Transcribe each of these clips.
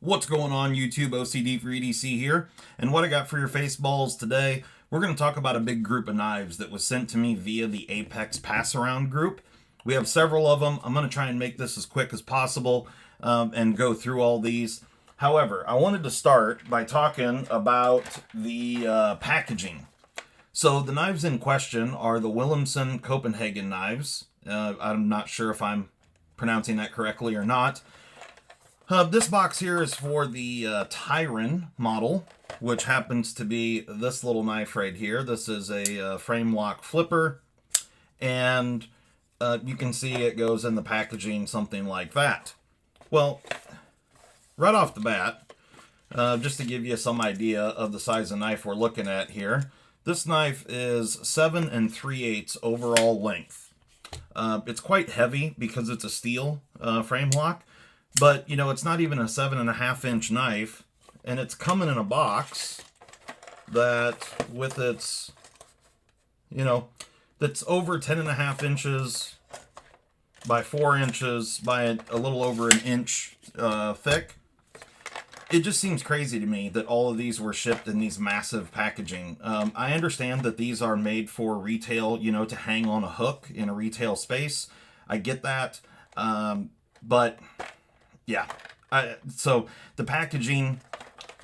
What's going on YouTube? OCD for EDC here, and what I got for your face balls today, we're going to talk about a big group of knives that was sent to me via the Apex Pass Around group. We have several of them. I'm going to try and make this as quick as possible and go through all these. However, I wanted to start by talking about the packaging. So the knives in question are the Willumsen Copenhagen knives. I'm not sure if I'm pronouncing that correctly or not. This box here is for the Tyron model, which happens to be this little knife right here. This is a frame lock flipper, and you can see it goes in the packaging something like that. Well, right off the bat, just to give you some idea of the size of knife we're looking at here, this knife is 7 3/8 overall length. It's quite heavy because it's a steel frame lock. But, you know, it's not even a 7.5-inch knife, and it's coming in a box that, with its, you know, that's over 10.5 inches by 4 inches by a little over an inch thick. It just seems crazy to me that all of these were shipped in these massive packaging. I understand that these are made for retail, you know, to hang on a hook in a retail space. I get that, but... yeah, so the packaging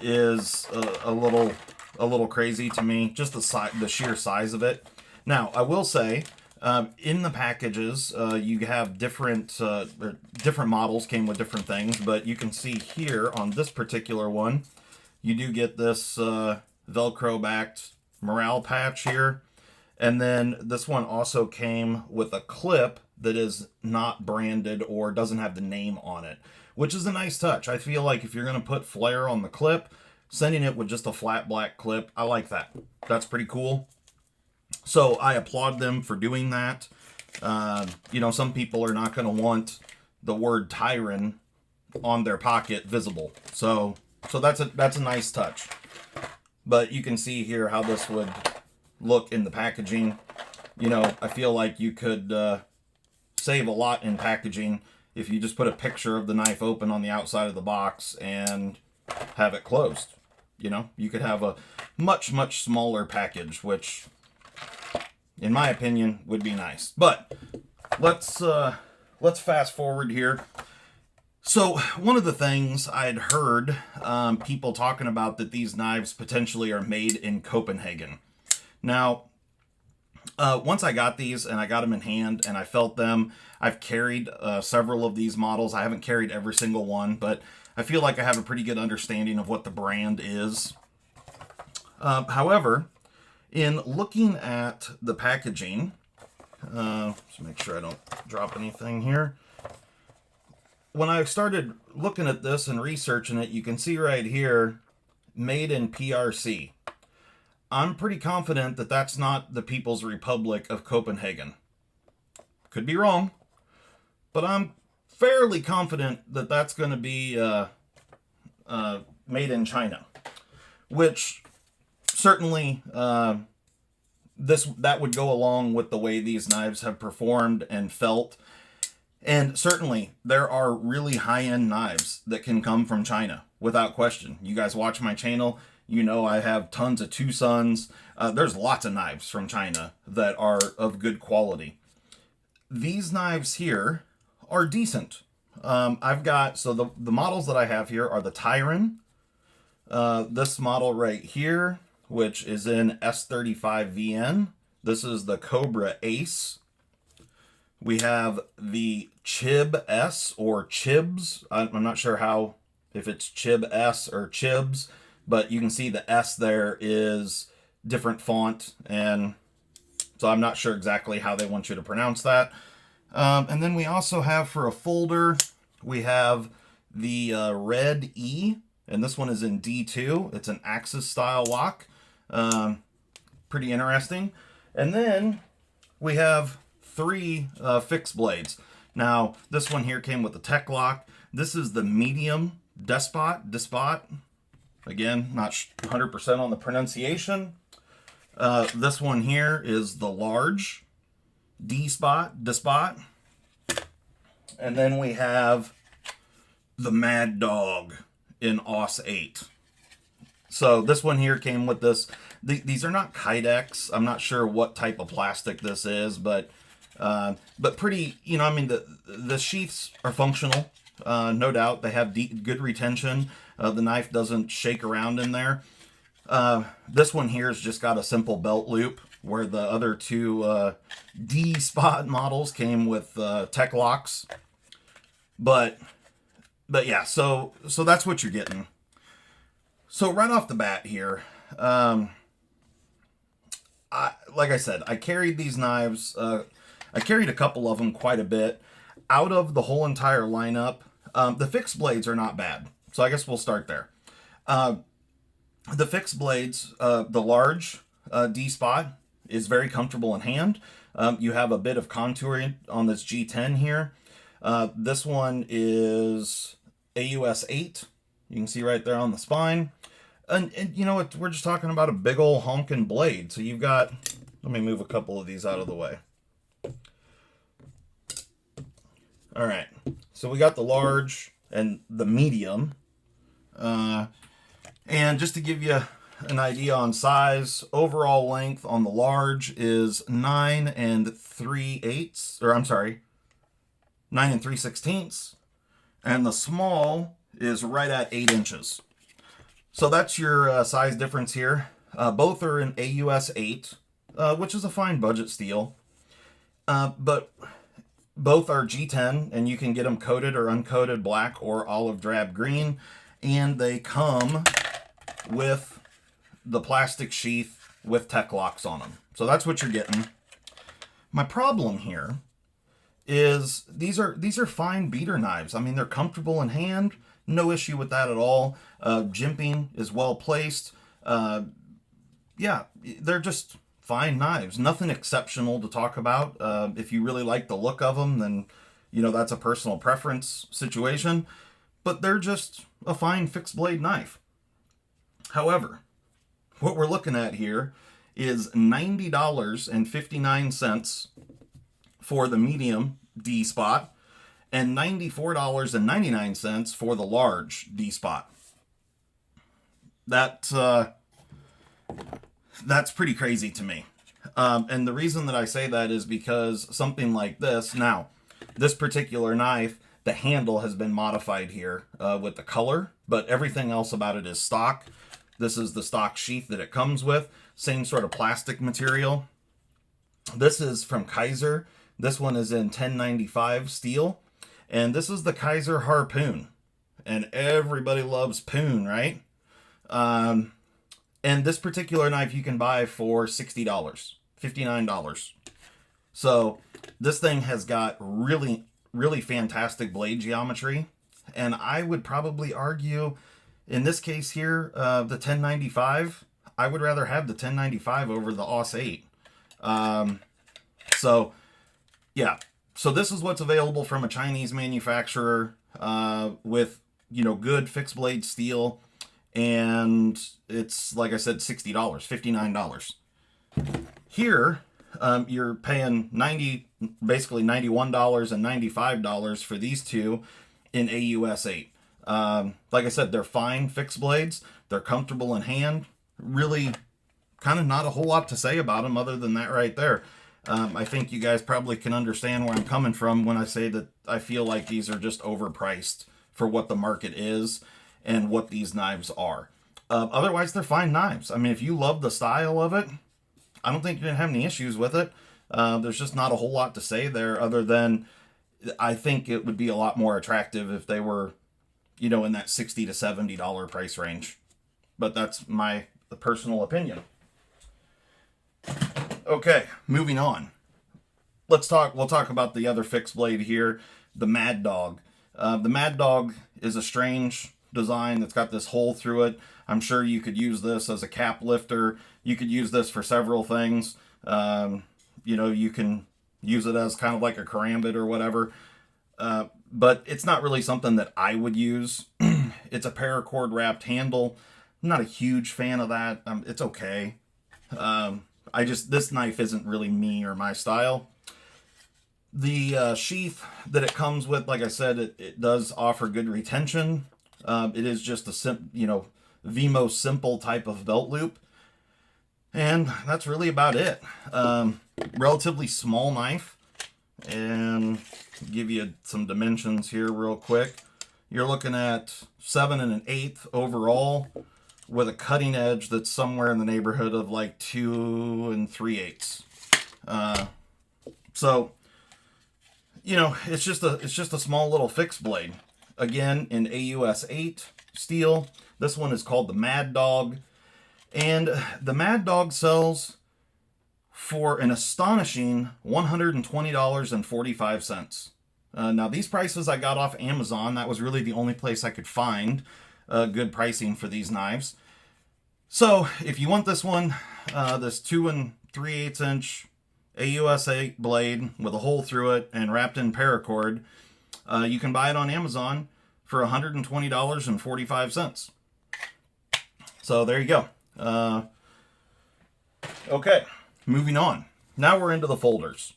is a little crazy to me, just the sheer size of it. Now, I will say, in the packages, you have different models came with different things, but you can see here on this particular one, you do get this Velcro-backed morale patch here, and then this one also came with a clip that is not branded or doesn't have the name on it, which is a nice touch. I feel like if you're going to put flair on the clip, sending it with just a flat black clip, I like that. That's pretty cool. So I applaud them for doing that. You know, some people are not going to want the word Tyron on their pocket visible. So that's a nice touch. But you can see here how this would look in the packaging. You know, I feel like you could save a lot in packaging if you just put a picture of the knife open on the outside of the box and have it closed. You know, you could have a much, much smaller package, which, in my opinion, would be nice. But let's fast forward here. So one of the things I'd heard people talking about that these knives potentially are made in Copenhagen. Now, once I got these and I got them in hand and I felt them, I've carried several of these models. I haven't carried every single one, but I feel like I have a pretty good understanding of what the brand is. However, in looking at the packaging, just make sure I don't drop anything here. When I started looking at this and researching it, you can see right here, made in PRC. I'm pretty confident that that's not the People's Republic of Copenhagen. Could be wrong, but I'm fairly confident that that's going to be made in China, which certainly that would go along with the way these knives have performed and felt. And certainly there are really high-end knives that can come from China without question. You guys watch my channel. You know, I have tons of Tucson's. There's lots of knives from China that are of good quality. These knives here are decent. I've got, so the models that I have here are the Tyron. This model right here, which is in S35VN. This is the Cobra Ace. We have the Chib S or Chibs. I'm not sure if it's Chib S or Chibs. But you can see the S there is different font, and so I'm not sure exactly how they want you to pronounce that. And then we also have, for a folder, we have the Red E, and this one is in D2. It's an Axis style lock. Pretty interesting. And then we have 3 fixed blades. Now, this one here came with the Tech Lock. This is the medium Despot. Again, not 100% on the pronunciation. This one here is the large Despot. And then we have the Mad Dog in AUS 8. So this one here came with this. These are not Kydex. I'm not sure what type of plastic this is, but pretty, you know, I mean, the sheaths are functional, no doubt. They have good retention. The knife doesn't shake around in there. This one here has just got a simple belt loop, where the other two D-spot models came with tech locks. But yeah, so that's what you're getting. So right off the bat here, like I said, I carried these knives. I carried a couple of them quite a bit. Out of the whole entire lineup, the fixed blades are not bad. So I guess we'll start there. The fixed blades, the large D-spot is very comfortable in hand. You have a bit of contouring on this G10 here. This one is AUS 8. You can see right there on the spine. And you know, we're just talking about a big old honking blade. So you've got, let me move a couple of these out of the way. All right, so we got the large and the medium. And just to give you an idea on size, overall length on the large is 9 3/8, or I'm sorry, 9 3/16, and the small is right at 8 inches. So that's your size difference here. Both are in AUS 8, which is a fine budget steel. But both are G10, and you can get them coated or uncoated black or olive drab green. And they come with the plastic sheath with tech locks on them. So that's what you're getting. My problem here is these are fine beater knives. I mean, they're comfortable in hand. No issue with that at all. Jimping is well placed. Yeah, they're just fine knives. Nothing exceptional to talk about. If you really like the look of them, then, you know, that's a personal preference situation. But they're just a fine fixed blade knife. However, what we're looking at here is $90.59 for the medium D spot and $94.99 for the large D spot. That's pretty crazy to me. And the reason that I say that is because something like this, now, this particular knife, the handle has been modified here with the color, but everything else about it is stock. This is the stock sheath that it comes with. Same sort of plastic material. This is from Kaiser. This one is in 1095 steel. And this is the Kaiser Harpoon. And everybody loves Poon, right? And this particular knife you can buy for $60, $59. So this thing has got really, really fantastic blade geometry. And I would probably argue, in this case here, the 1095, I would rather have the 1095 over the AUS 8. So, yeah. So this is what's available from a Chinese manufacturer with, you know, good fixed blade steel. And it's, like I said, $60, $59. Here, you're paying basically $91 and $95 for these two in AUS 8. Like I said, they're fine fixed blades. They're comfortable in hand. Really kind of not a whole lot to say about them other than that right there. I think you guys probably can understand where I'm coming from when I say that I feel like these are just overpriced for what the market is and what these knives are. Otherwise, they're fine knives. I mean, if you love the style of it, I don't think you're going to have any issues with it. There's just not a whole lot to say there other than I think it would be a lot more attractive if they were, you know, in that $60 to $70 price range. But that's my personal opinion. Okay, moving on. We'll talk about the other fixed blade here, the Mad Dog. The Mad Dog is a strange design that's got this hole through it. I'm sure you could use this as a cap lifter. You could use this for several things. You know, you can use it as kind of like a karambit or whatever. But it's not really something that I would use. It's a paracord wrapped handle. I'm not a huge fan of that. It's okay. This knife isn't really me or my style. The sheath that it comes with, like I said, it does offer good retention. It is just the most simple type of belt loop. And that's really about it. Relatively small knife. And give you some dimensions here real quick. You're looking at 7 1/8 overall, with a cutting edge that's somewhere in the neighborhood of like 2 3/8. So, it's just a small little fixed blade. Again, in AUS 8 steel. This one is called the Mad Dog. And the Mad Dog sells for an astonishing $120.45. Now, these prices I got off Amazon. That was really the only place I could find good pricing for these knives. So, if you want this one, this 2 3/8 inch AUS 8 blade with a hole through it and wrapped in paracord, you can buy it on Amazon for $120.45. So, there you go. Okay, moving on. Now we're into the folders.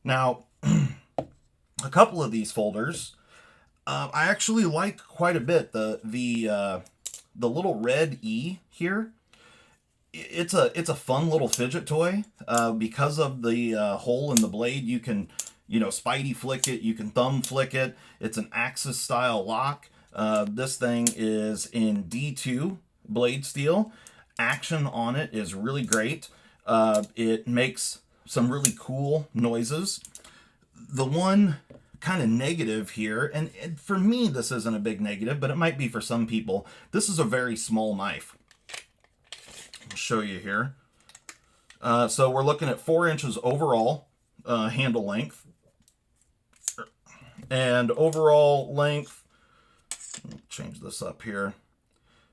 Now, a couple of these folders I actually like quite a bit. The little red E here, it's a fun little fidget toy. Because of the hole in the blade, you can spidey flick it, you can thumb flick it. It's an Axis style lock. This thing is in D2 blade steel. Action on it is really great. It makes some really cool noises. The one kind of negative here, and for me this isn't a big negative, but it might be for some people, this is a very small knife. I'll show you here. So we're looking at 4 inches overall handle length. And overall length, let me change this up here.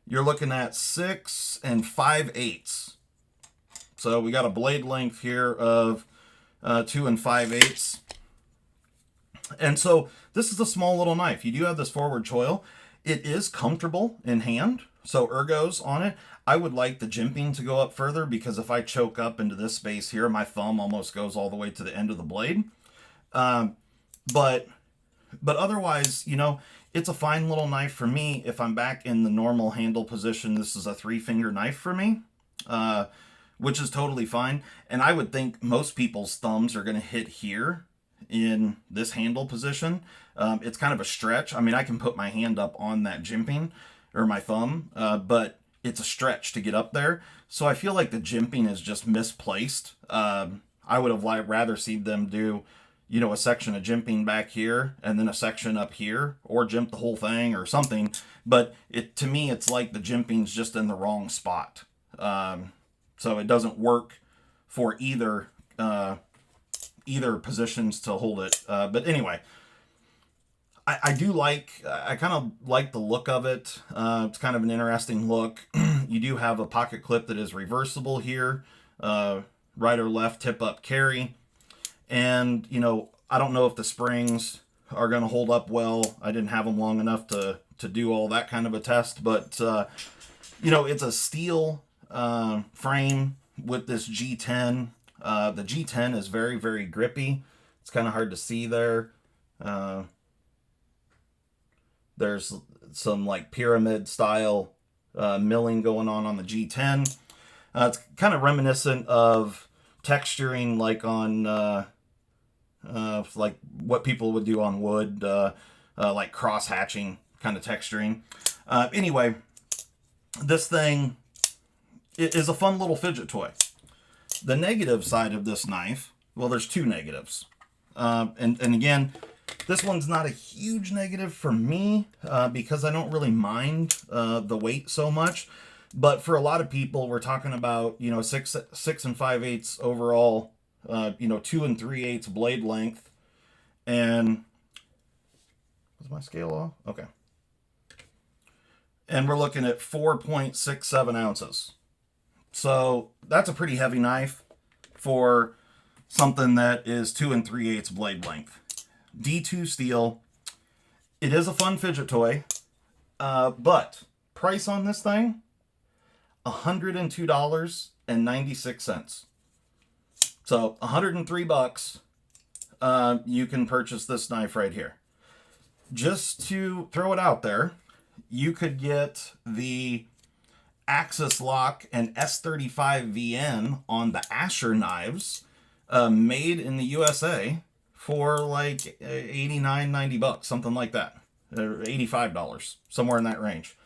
You're looking at 6 5/8. So we got a blade length here of 2 5/8. And so this is a small little knife. You do have this forward choil. It is comfortable in hand, so ergos on it. I would like the jimping to go up further, because if I choke up into this space here, my thumb almost goes all the way to the end of the blade. But otherwise, it's a fine little knife for me. If I'm back in the normal handle position, this is a 3-finger knife for me, which is totally fine. And I would think most people's thumbs are going to hit here in this handle position. It's kind of a stretch. I mean, I can put my hand up on that jimping, or my thumb, but it's a stretch to get up there. So I feel like the jimping is just misplaced. I would have rather seen them do a section of jimping back here and then a section up here, or jimp the whole thing or something. But to me, it's like the jimping's just in the wrong spot. So it doesn't work for either positions to hold it. But anyway, I kind of like the look of it. It's kind of an interesting look. You do have a pocket clip that is reversible here, right or left tip up carry. And, I don't know if the springs are going to hold up well. I didn't have them long enough to do all that kind of a test. But, it's a steel frame with this G10. The G10 is very, very grippy. It's kind of hard to see there. There's some like pyramid style milling going on the G10. It's kind of reminiscent of texturing like on like what people would do on wood, like cross hatching kind of texturing. Anyway, this thing is a fun little fidget toy. The negative side of this knife, well, there's 2 negatives. And again, this one's not a huge negative for me because I don't really mind the weight so much. But for a lot of people, we're talking about 6 5/8 overall, 2 3/8 blade length, and was my scale off? Okay. And we're looking at 4.67 ounces. So that's a pretty heavy knife for something that is 2 3/8 blade length. D2 steel. It is a fun fidget toy, but price on this thing, $102.96. So $103, you can purchase this knife right here. Just to throw it out there, you could get the Axis Lock and S35VN on the Asher knives, made in the USA for like 89, 90 bucks, something like that, or $85, somewhere in that range.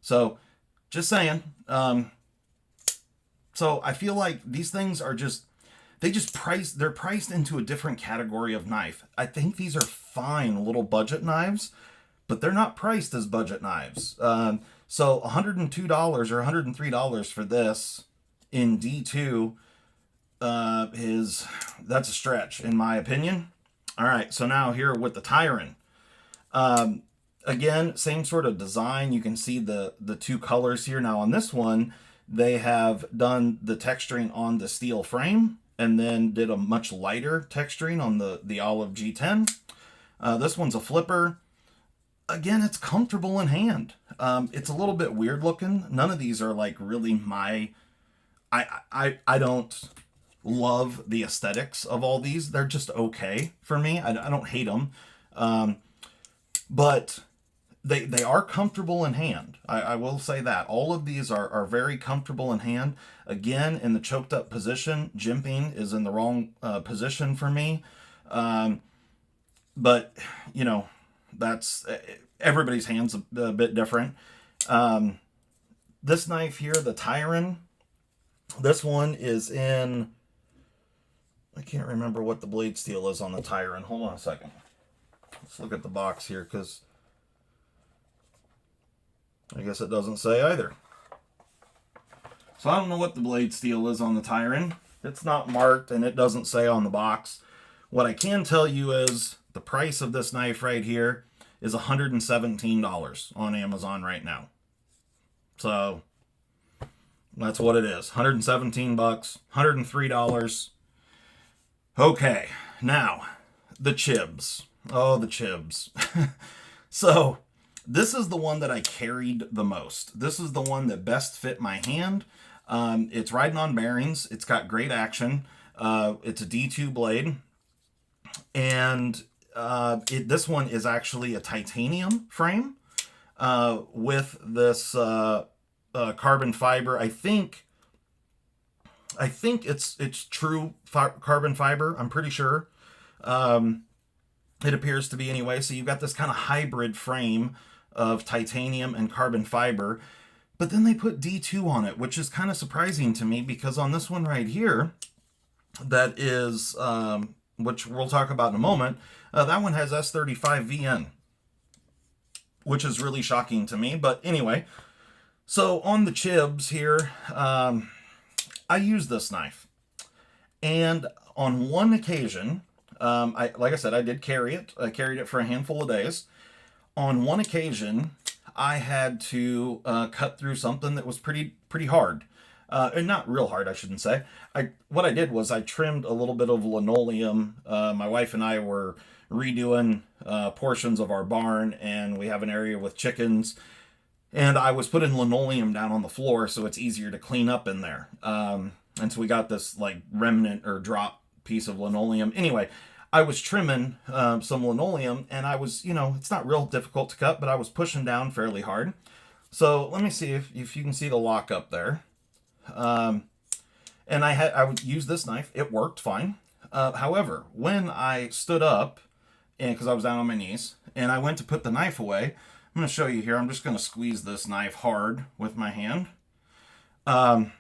So just saying. So I feel like these things are just, they're priced into a different category of knife. I think these are fine little budget knives, but they're not priced as budget knives. So $102 or $103 for this in D2 that's a stretch in my opinion. All right, so now here with the Tyron. Again, same sort of design. You can see the two colors here. Now on this one, they have done the texturing on the steel frame and then did a much lighter texturing on the olive G10. This one's a flipper. Again, it's comfortable in hand. It's a little bit weird looking. None of these are like really my... I don't love the aesthetics of all these. They're just okay for me. I don't hate them. But they are comfortable in hand. I will say that. All of these are very comfortable in hand. Again, in the choked up position, jimping is in the wrong position for me. But, you know, that's... everybody's hand's a bit different. This knife here, the Tyron, this one is in... I can't remember what the blade steel is on the Tyron. Hold on a second. Let's look at the box here, because I guess it doesn't say either. So I don't know what the blade steel is on the Tyron. It's not marked, and it doesn't say on the box. What I can tell you is the price of this knife right here is $117 on Amazon right now. So that's what it is. 117 bucks, $103. Okay, now the chibs. Oh, the chibs. So this is the one that I carried the most. This is the one that best fit my hand. It's riding on bearings. It's got great action. It's a D2 blade. And this one is actually a titanium frame with this carbon fiber. I think it's true carbon fiber. I'm pretty sure. It appears to be anyway. So you've got this kind of hybrid frame of titanium and carbon fiber. But then they put D2 on it, which is kind of surprising to me, because on this one right here, that is, which we'll talk about in a moment, that one has S35VN, which is really shocking to me. But anyway, so on the chibs here, I use this knife. And on one occasion, like I said, I did carry it. I carried it for a handful of days. On one occasion, I had to cut through something that was pretty hard. And not real hard, I shouldn't say. What I did was I trimmed a little bit of linoleum. My wife and I were redoing portions of our barn, and we have an area with chickens. And I was putting linoleum down on the floor so it's easier to clean up in there. And so we got this like remnant or drop piece of linoleum. Anyway, I was trimming some linoleum, and I was, it's not real difficult to cut, but I was pushing down fairly hard. So let me see if you can see the lock up there. And I would use this knife. It worked fine. However, when I stood up, and because I was down on my knees, and I went to put the knife away, I'm going to show you here. I'm just going to squeeze this knife hard with my hand. Well,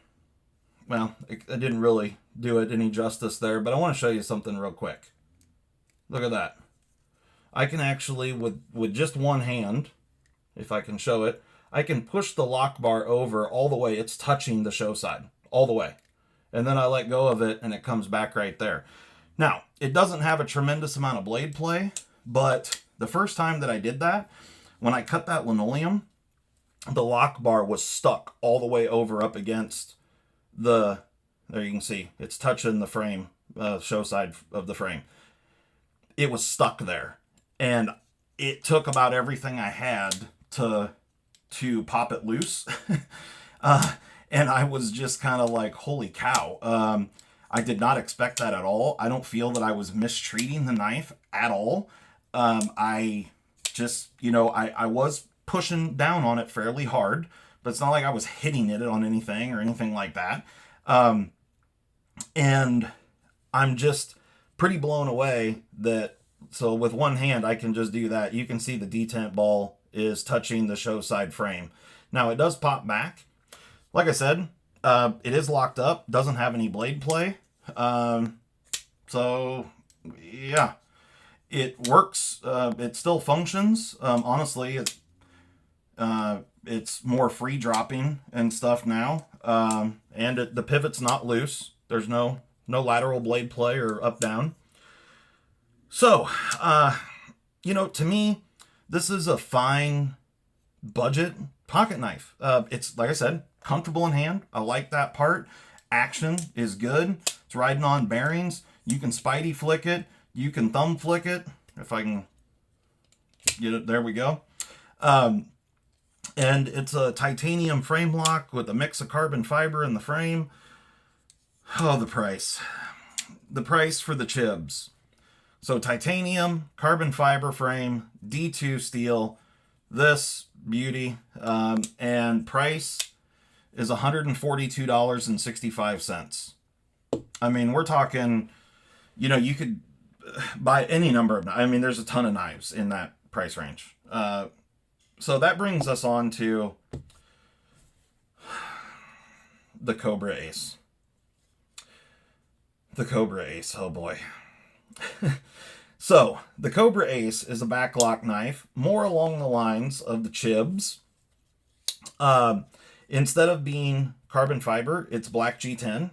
I didn't really do it any justice there, but I want to show you something real quick. Look at that. I can actually, with just one hand, if I can show it, I can push the lock bar over all the way. It's touching the show side all the way. And then I let go of it, and it comes back right there. Now, it doesn't have a tremendous amount of blade play, but the first time that I did that, when I cut that linoleum, the lock bar was stuck all the way over up against there you can see, it's touching the frame, show side of the frame. It was stuck there. And it took about everything I had to pop it loose. And I was just kind of like, holy cow. I did not expect that at all. I don't feel that I was mistreating the knife at all. I just, I was pushing down on it fairly hard, but it's not like I was hitting it on anything or anything like that. And I'm just pretty blown away that, so with one hand, I can just do that. You can see the detent ball is touching the show side frame. Now, it does pop back. Like I said, it is locked up, doesn't have any blade play. So, yeah, it works. It still functions. Honestly, it's more free dropping and stuff now. And the pivot's not loose. There's no lateral blade play or up down. So, to me, this is a fine budget pocket knife. It's, like I said, comfortable in hand. I like that part. Action is good. It's riding on bearings. You can Spidey flick it. You can thumb flick it. If I can get it, there we go. And it's a titanium frame lock with a mix of carbon fiber in the frame. Oh, the price. The price for the chibs. So titanium, carbon fiber frame, D2 steel, this beauty, and price is $142.65. I mean, we're talking, you could buy any number of, there's a ton of knives in that price range. So that brings us on to the Cobra Ace. The Cobra Ace, oh boy. So, the Cobra Ace is a backlock knife, more along the lines of the chibs. Instead of being carbon fiber, it's black G10.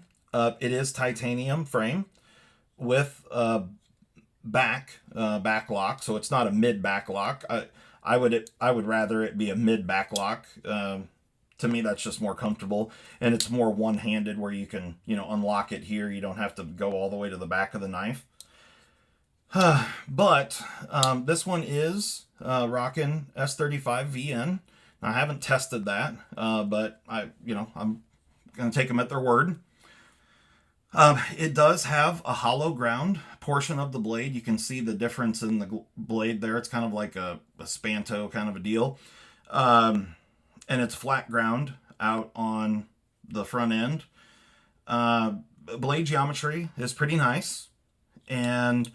It is titanium frame with backlock, so it's not a mid backlock. I would rather it be a mid backlock. To me, that's just more comfortable, and it's more one-handed where you can, unlock it here. You don't have to go all the way to the back of the knife. But this one is rocking S35 VN. I haven't tested that, but I'm gonna take them at their word. It does have a hollow ground portion of the blade. You can see the difference in the blade there. It's kind of like a Spanto kind of a deal. And it's flat ground out on the front end. Blade geometry is pretty nice. And,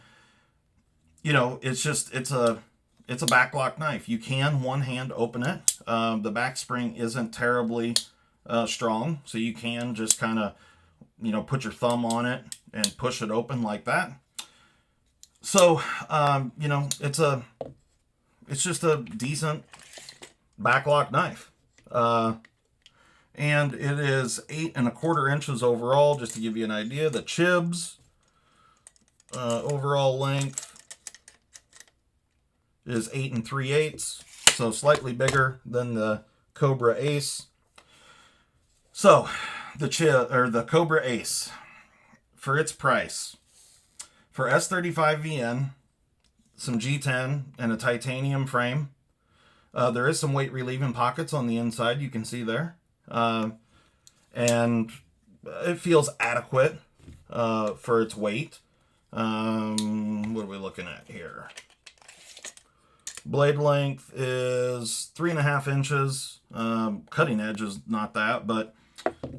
it's a backlock knife. You can one hand open it. The back spring isn't terribly strong, so you can just kind of, put your thumb on it and push it open like that. So, it's just a decent backlock knife. And it is 8 1/4 inches overall, just to give you an idea. The chibs, overall length is 8 3/8, so slightly bigger than the Cobra Ace. So, the Cobra Ace, for its price, for S35 VN, some G10 and a titanium frame. There is some weight relieving pockets on the inside, you can see there. And it feels adequate for its weight. What are we looking at here? Blade length is 3.5 inches. Cutting edge is not that, but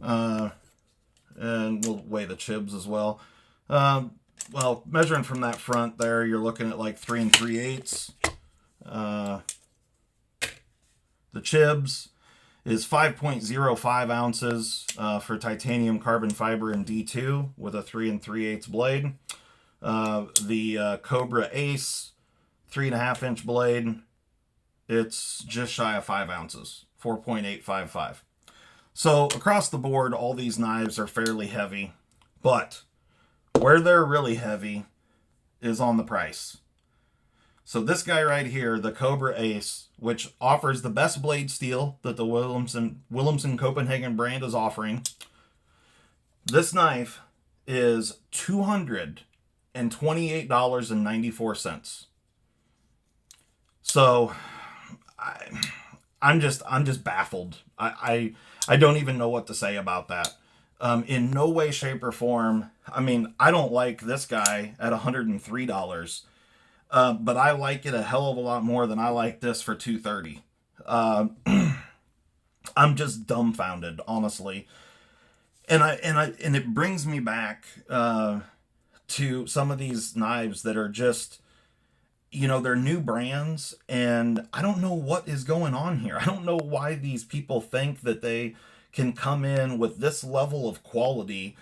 and we'll weigh the chibs as well. Well, measuring from that front there, you're looking at like 3 3/8. The chibs is 5.05 ounces for titanium carbon fiber and D2 with a 3 3/8 blade. The Cobra Ace 3.5 inch blade, it's just shy of 5 ounces, 4.855. So across the board, all these knives are fairly heavy, but where they're really heavy is on the price. So this guy right here, the Cobra Ace, which offers the best blade steel that the Willumsen Copenhagen brand is offering, this knife is $228.94. So I'm just baffled. I don't even know what to say about that. In no way, shape, or form. I don't like this guy at $103. But I like it a hell of a lot more than I like this for $230. I'm just dumbfounded, honestly. And it brings me back to some of these knives that are just, they're new brands, and I don't know what is going on here. I don't know why these people think that they can come in with this level of quality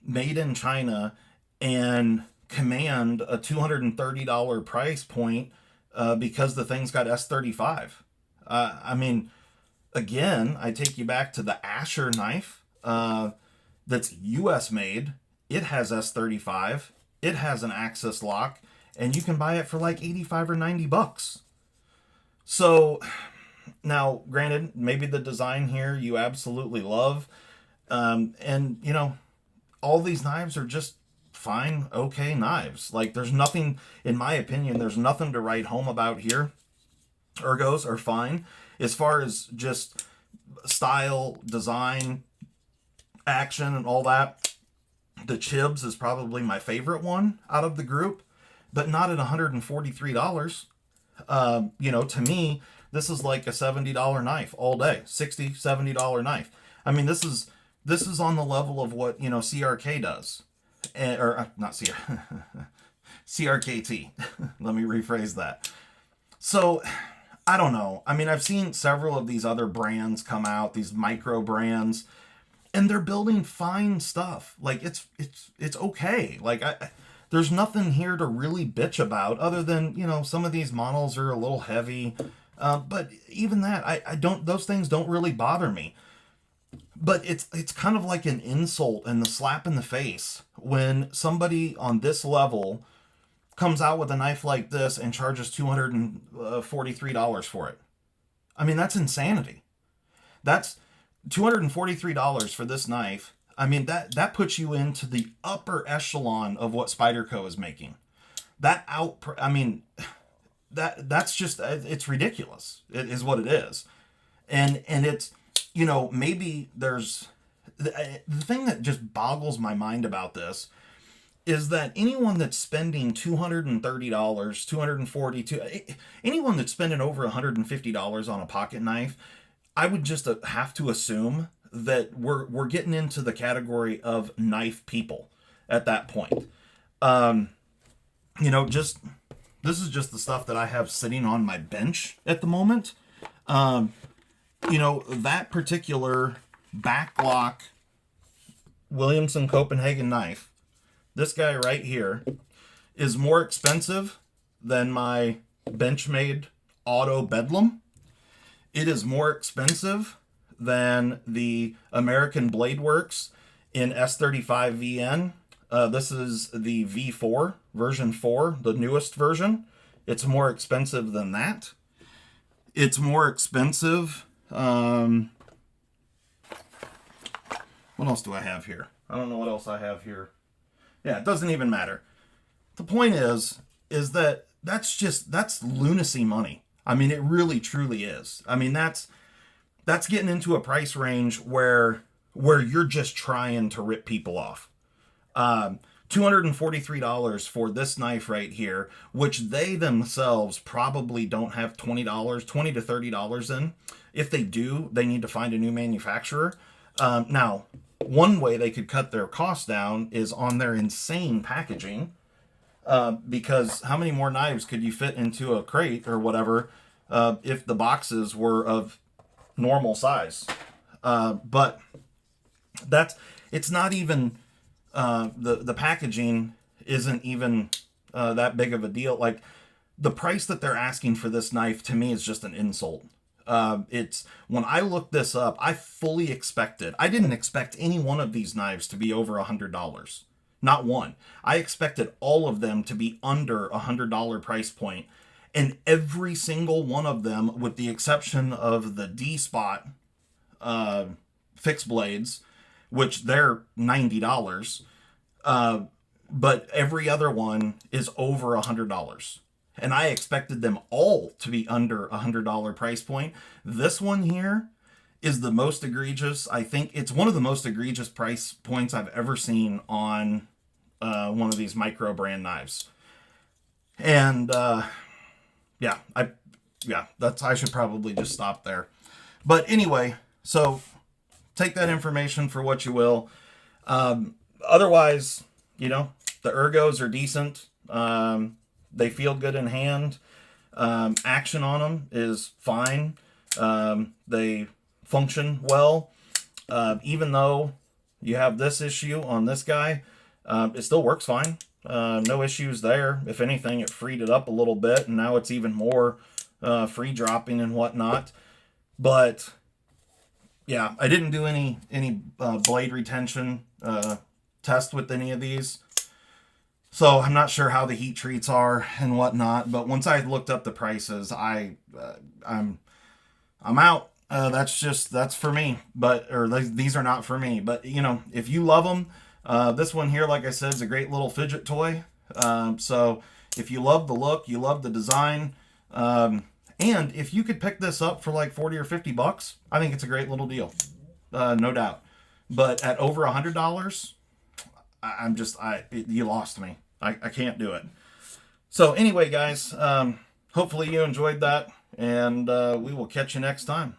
made in China and command a $230 price point because the thing's got S35. I mean, again, I take you back to the Asher knife that's US made. It has S35. It has an axis lock, and you can buy it for like 85 or 90 bucks. So now, granted, maybe the design here you absolutely love. And, all these knives are just fine, okay knives. Like, there's nothing, in my opinion, there's nothing to write home about here. Ergos are fine. As far as just style, design, action, and all that, the Chibs is probably my favorite one out of the group, but not at $143. To me, this is like a $70 knife all day. $60, $70 knife. I mean, this is on the level of what, CRK does. Or not CRKT. Let me rephrase that. So, I don't know. I mean, I've seen several of these other brands come out, these micro brands, and they're building fine stuff. Like, it's okay. Like, there's nothing here to really bitch about other than, some of these models are a little heavy. But even that, I don't, those things don't really bother me. But it's kind of like an insult and the slap in the face when somebody on this level comes out with a knife like this and charges $243 for it. I mean, that's insanity. That's $243 for this knife. I mean, that puts you into the upper echelon of what Spyderco is making. That's just, it's ridiculous. It is what it is. And it's, maybe there's the thing that just boggles my mind about this is that anyone that's spending $230, $242, anyone that's spending over $150 on a pocket knife, I would just have to assume that we're getting into the category of knife people at that point. Just this is just the stuff that I have sitting on my bench at the moment. That particular backlock Willumsen Copenhagen knife, this guy right here, is more expensive than my Benchmade Auto Bedlam. It is more expensive than the American Blade Works in S35VN. This is the V4, version 4, the newest version. It's more expensive than that. It's more expensive. What else do I have here? I don't know what else I have here. Yeah, it doesn't even matter. The point is that that's lunacy money. I mean, it really truly is. I mean, that's getting into a price range where you're just trying to rip people off. $243 for this knife right here, which they themselves probably don't have $20 to $30 in. If they do, they need to find a new manufacturer. Now, one way they could cut their costs down is on their insane packaging, because how many more knives could you fit into a crate or whatever if the boxes were of normal size? But it's not even the packaging isn't even that big of a deal. Like, the price that they're asking for this knife to me is just an insult. It's when I looked this up, I didn't expect any one of these knives to be over $100. Not one. I expected all of them to be under $100 price point, and every single one of them, with the exception of the D-Spot fixed blades, which they're $90, but every other one is over $100. And I expected them all to be under $100 price point. This one here is the most egregious. I think it's one of the most egregious price points I've ever seen on one of these micro brand knives. And yeah, yeah, I should probably just stop there. But anyway, so take that information for what you will. Otherwise, you know, the ergos are decent. They feel good in hand. Action on them is fine. They function well. Even though you have this issue on this guy, it still works fine. No issues there. If anything, it freed it up a little bit, and now it's even more free dropping and whatnot. But yeah, I didn't do any blade retention test with any of these, so I'm not sure how the heat treats are and whatnot. But once I looked up the prices, I'm out. That's for me. These are not for me. But you know, if you love them, this one here, like I said, is a great little fidget toy. So if you love the look, you love the design, and if you could pick this up for like 40 or 50 bucks, I think it's a great little deal, no doubt. But at over $100, you lost me. I can't do it. So anyway, guys, hopefully you enjoyed that, and we will catch you next time.